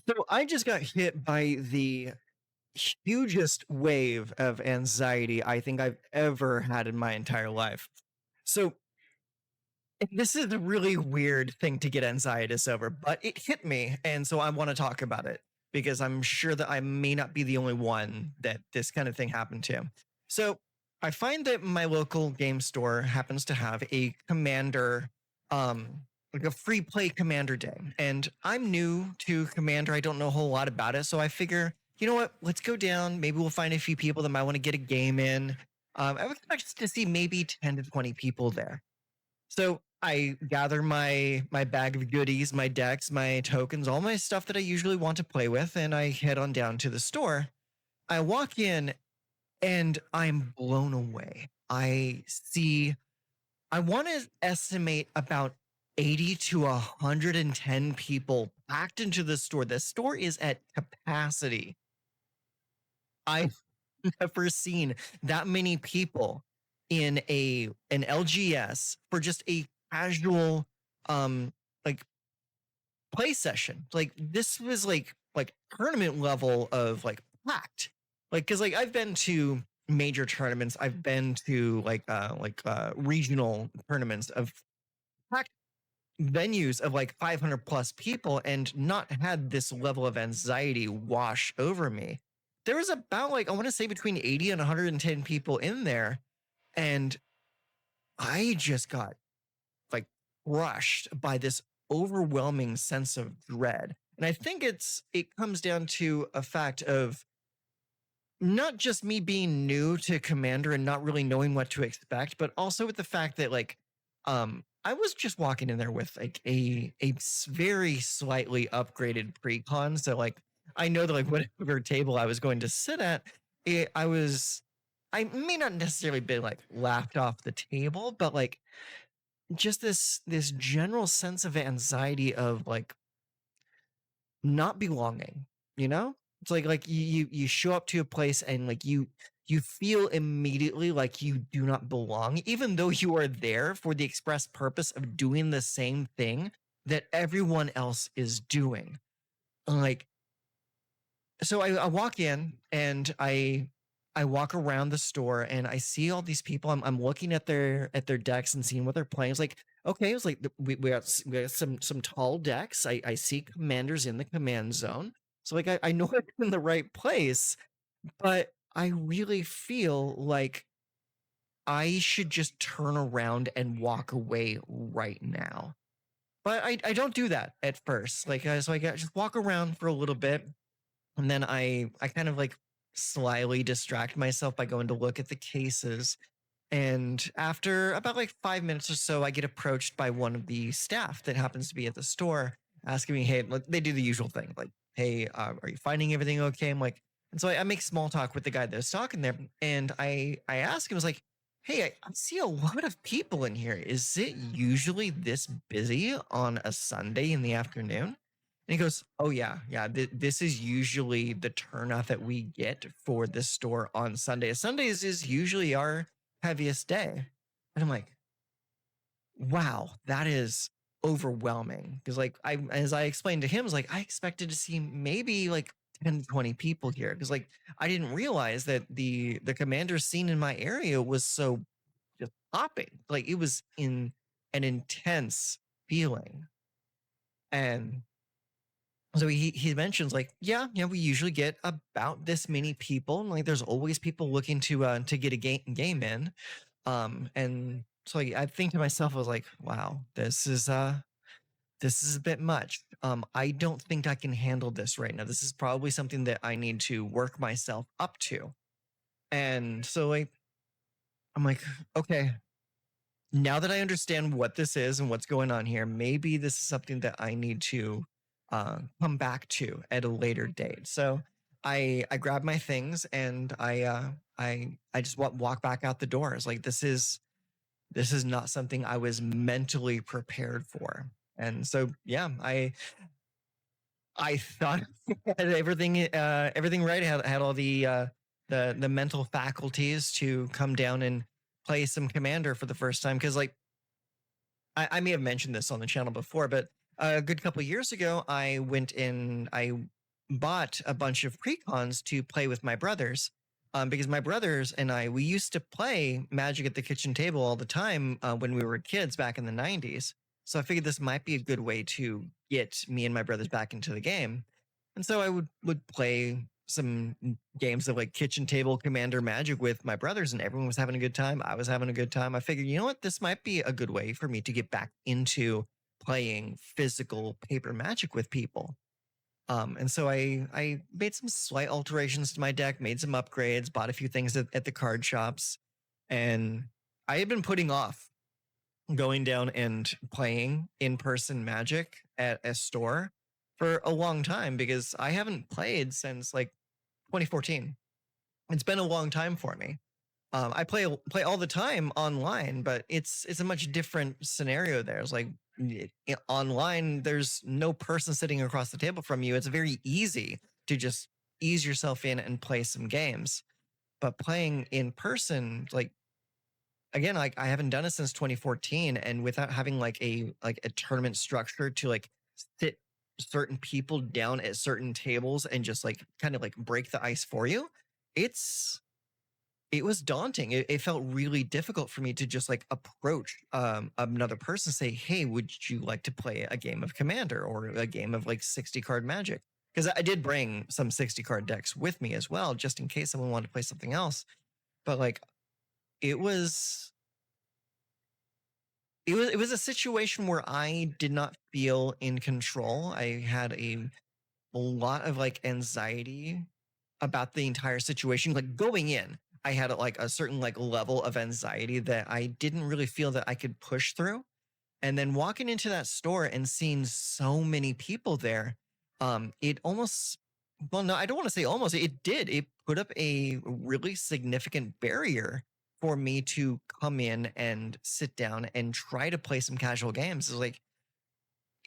So I just got hit by the hugest wave of anxiety I think I've ever had in my entire life. So this is a really weird thing to get anxieties over, but it hit me. And so I want to talk about it because I'm sure that I may not be the only one that this kind of thing happened to. So I find that my local game store happens to have a commander, like a free play commander day. And I'm new to commander. I don't know a whole lot about it. So I figure, you know what? Let's go down. Maybe we'll find a few people that might want to get a game in. I would expect to see maybe 10 to 20 people there. So I gather my bag of goodies, my decks, my tokens, all my stuff that I usually want to play with, and I head on down to the store. I walk in and I'm blown away. I want to estimate about 80 to 110 people packed into the store. The store is at capacity. I've never seen that many people in an LGS for just a casual like play session. Like this was like tournament level of like packed. Like cuz like I've been to major tournaments, I've been to regional tournaments of packed venues of like 500 plus people and not had this level of anxiety wash over me. There was about like I want to say between 80 and 110 people in there, and I just got like crushed by this overwhelming sense of dread. And I think it comes down to a fact of not just me being new to Commander and not really knowing what to expect, but also with the fact that I was just walking in there with like very slightly upgraded pre-con. So like I know that like whatever table I was going to sit at, I may not necessarily be like laughed off the table, but like just this general sense of anxiety of like not belonging, you know? It's like you show up to a place and like you feel immediately like you do not belong, even though you are there for the express purpose of doing the same thing that everyone else is doing. Like, so I walk in and I walk around the store and I see all these people. I'm looking at their decks and seeing what they're playing. It's like, okay, it's like we got some tall decks. I see commanders in the command zone. So like I know I'm in the right place, but I really feel like I should just turn around and walk away right now. But I don't do that at first. So I just walk around for a little bit, and then I kind of like slyly distract myself by going to look at the cases. And after about like 5 minutes or so, I get approached by one of the staff that happens to be at the store asking me, hey, like, they do the usual thing like, hey, are you finding everything okay? I'm like, and so I make small talk with the guy that's talking there. And I ask him, I was like, hey, I see a lot of people in here. Is it usually this busy on a Sunday in the afternoon? And he goes, "Oh yeah, yeah. This is usually the turnout that we get for this store on Sunday. Sundays is usually our heaviest day." And I'm like, "Wow, that is overwhelming." Because like as I explained to him, I was like, I expected to see maybe like 10 to 20 people here. Because like I didn't realize that the commander scene in my area was so just popping. Like it was in an intense feeling. And so he mentions like, yeah, we usually get about this many people, and like there's always people looking to get a game in. And so like, I think to myself, I was like, wow, this is a bit much. I don't think I can handle this right now. This is probably something that I need to work myself up to. And so like I'm like, okay, now that I understand what this is and what's going on here, maybe this is something that I need to come back to at a later date. So I grab my things and I just walk back out the doors. Like this is not something I was mentally prepared for. And so yeah, I thought I had everything right. Had all the mental faculties to come down and play some commander for the first time because like I may have mentioned this on the channel before, but a good couple years ago, I went in, I bought a bunch of precons to play with my brothers. Because my brothers and I, we used to play Magic at the kitchen table all the time when we were kids back in the 90s. So I figured this might be a good way to get me and my brothers back into the game. And so I would play some games of like kitchen table commander Magic with my brothers, and everyone was having a good time. I was having a good time. I figured, you know what, this might be a good way for me to get back into playing physical paper Magic with people. And so I made some slight alterations to my deck, made some upgrades, bought a few things at the card shops, and I had been putting off going down and playing in person Magic at a store for a long time because I haven't played since like 2014. It's been a long time for me. I play all the time online, but it's a much different scenario there. It's like online, there's no person sitting across the table from you. It's very easy to just ease yourself in and play some games. But playing in person, like again, like I haven't done it since 2014, and without having like a tournament structure to like sit certain people down at certain tables and just like kind of like break the ice for you, it's it was daunting. It felt really difficult for me to just like approach another person, say, "Hey, would you like to play a game of Commander or a game of like 60 card Magic?" Because I did bring some 60 card decks with me as well, just in case someone wanted to play something else. But like, it was it was a situation where I did not feel in control. I had a lot of like anxiety about the entire situation. Like going in, I had like a certain like level of anxiety that I didn't really feel that I could push through. And then walking into that store and seeing so many people there, it almost, well, no, I don't want to say almost, it did. It put up a really significant barrier for me to come in and sit down and try to play some casual games. It's like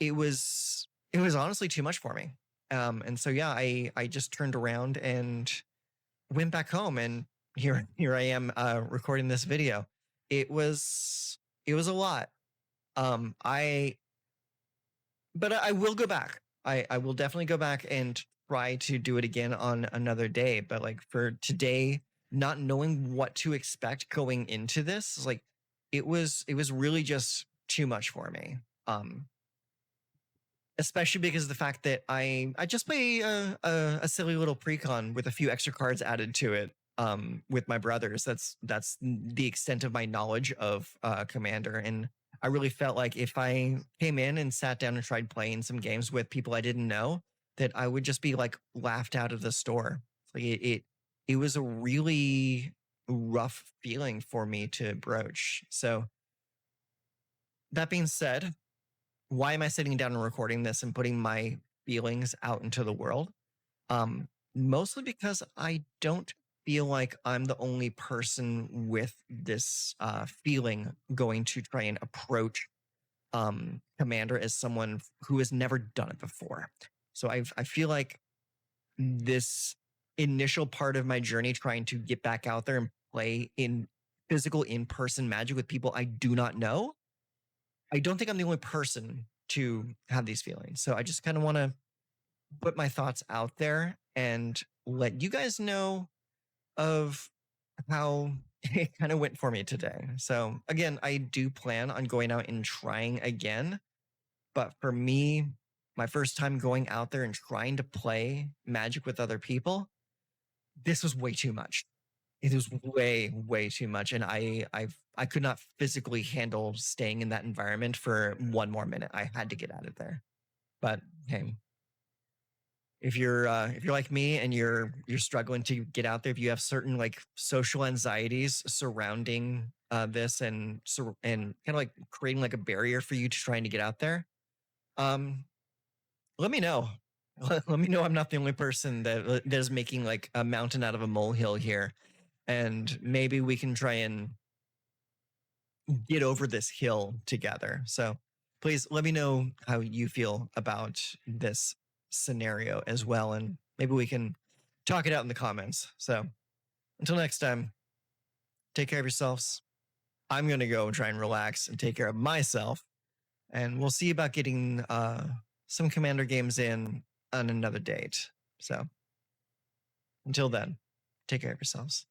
it was honestly too much for me. And so yeah, I just turned around and went back home, and here I am recording this video. It was a lot. I but I will go back. I will definitely go back and try to do it again on another day. But like for today, not knowing what to expect going into this, like it was really just too much for me. Um, Especially because of the fact that I just play a silly little precon with a few extra cards added to it with my brothers. That's the extent of my knowledge of Commander, and I really felt like if I came in and sat down and tried playing some games with people I didn't know, that I would just be like laughed out of the store. Like it was a really rough feeling for me to broach. So that being said, why am I sitting down and recording this and putting my feelings out into the world? Mostly because I don't feel like I'm the only person with this feeling going to try and approach Commander as someone who has never done it before. So I feel like this initial part of my journey trying to get back out there and play in physical in-person Magic with people I do not know, I don't think I'm the only person to have these feelings. So I just kind of want to put my thoughts out there and let you guys know of how it kind of went for me today. So again, I do plan on going out and trying again. But for me, my first time going out there and trying to play Magic with other people, this was way too much. It was way, way too much. And I could not physically handle staying in that environment for one more minute. I had to get out of there. But hey, if you're like me and you're struggling to get out there, if you have certain like social anxieties surrounding this and kind of like creating like a barrier for you to trying to get out there, um, let me know. Let me know I'm not the only person that is making like a mountain out of a molehill here, and maybe we can try and get over this hill together. So please let me know how you feel about this scenario as well. And maybe we can talk it out in the comments. So until next time, take care of yourselves. I'm going to go try and relax and take care of myself. And we'll see about getting some Commander games in on another date. So until then, take care of yourselves.